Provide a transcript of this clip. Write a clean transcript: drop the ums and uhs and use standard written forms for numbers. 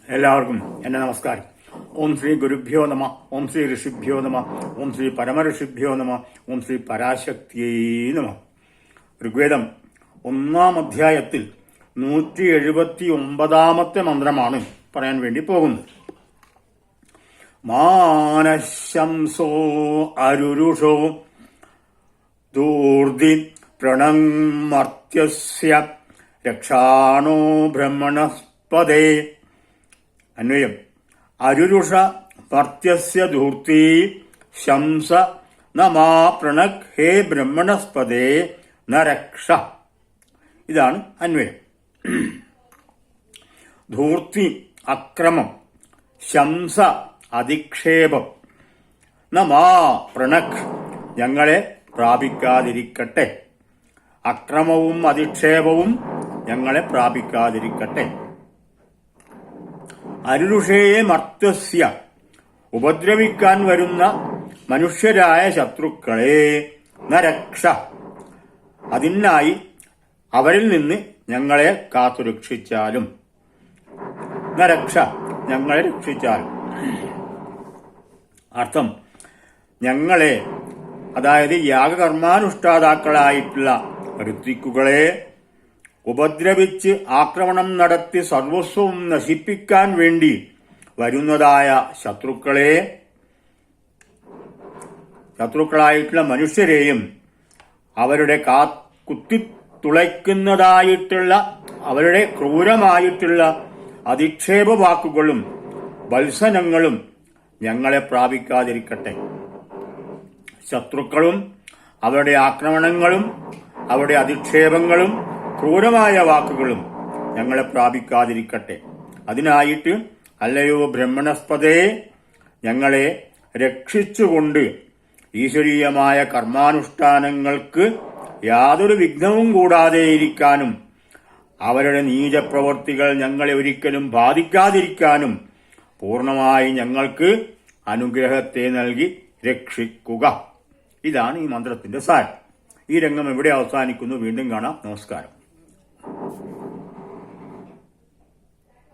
എല്ലാവർക്കും എന്റെ നമസ്കാരം. ഓം ശ്രീ ഗുരുഭ്യോ നമ, ഓം ശ്രീ ഋഷിഭ്യോ നമ, ഓം ശ്രീ പരമഋഷിഭ്യോ നമ, ഓം ശ്രീ പരാശക്തിയേ നമ. ഋഗ്വേദം 1-ാം അധ്യായത്തിൽ 179-ാമത്തെ മന്ത്രമാണ് പറയാൻ വേണ്ടി പോകുന്നത്. മാനശംസോ അരുരുഷോ ദൂർധി പ്രണമർത്യസ്യ രക്ഷാണോ ബ്രഹ്മണസ്പദേ. അന്വയം: അരുരുഷ മർത്യസ്യ ധൂർത്തി ശംസ നമാ പ്രണക് ഹേ ബ്രഹ്മണസ്പദേ ന രക്ഷ. ഇതാണ് അന്വയം. ധൂർത്തി അക്രമം, ശംസ അധിക്ഷേപം, നമാ പ്രണക് ഞങ്ങളെ പ്രാപിക്കാതിരിക്കട്ടെ. അക്രമവും അധിക്ഷേപവും ഞങ്ങളെ പ്രാപിക്കാതിരിക്കട്ടെ. അരുരുഷയെ മർത്യസ്യ ഉപദ്രവിക്കാൻ വരുന്ന മനുഷ്യരായ ശത്രുക്കളെ ന രക്ഷ അതിനായി അവരിൽ നിന്ന് ഞങ്ങളെ കാത്തുരക്ഷിച്ചാലും. ന രക്ഷ ഞങ്ങളെ രക്ഷിച്ചാലും. അർത്ഥം: ഞങ്ങളെ, അതായത് യാഗകർമാനുഷ്ഠാതാക്കളായിട്ടുള്ള ഋത്വിക്കുകളെ ഉപദ്രവിച്ച് ആക്രമണം നടത്തി സർവസ്വവും നശിപ്പിക്കാൻ വേണ്ടി വരുന്നതായ ശത്രുക്കളായിട്ടുള്ള മനുഷ്യരെയും അവരുടെ കുത്തിത്തുളയ്ക്കുന്നതായിട്ടുള്ള അവരുടെ ക്രൂരമായിട്ടുള്ള അധിക്ഷേപ വാക്കുകളും വത്സനങ്ങളും ഞങ്ങളെ പ്രാപിക്കാതിരിക്കട്ടെ. ശത്രുക്കളും അവരുടെ ആക്രമണങ്ങളും അവരുടെ അധിക്ഷേപങ്ങളും ക്രൂരമായ വാക്കുകളും ഞങ്ങളെ പ്രാപിക്കാതിരിക്കട്ടെ. അതിനായിട്ട് അല്ലയോ ബ്രഹ്മണസ്പദേ, ഞങ്ങളെ രക്ഷിച്ചുകൊണ്ട് ഈശ്വരീയമായ കർമാനുഷ്ഠാനങ്ങൾക്ക് യാതൊരു വിഘ്നവും കൂടാതെ ഇരിക്കാനും അവരുടെ നീചപ്രവർത്തികൾ ഞങ്ങളെ ഒരിക്കലും ബാധിക്കാതിരിക്കാനും പൂർണ്ണമായി ഞങ്ങൾക്ക് അനുഗ്രഹത്തെ നൽകി രക്ഷിക്കുക. ഇതാണ് ഈ മന്ത്രത്തിന്റെ സാരം. ഈ രംഗം എവിടെ അവസാനിക്കുന്നു? വീണ്ടും കാണാം. നമസ്കാരം.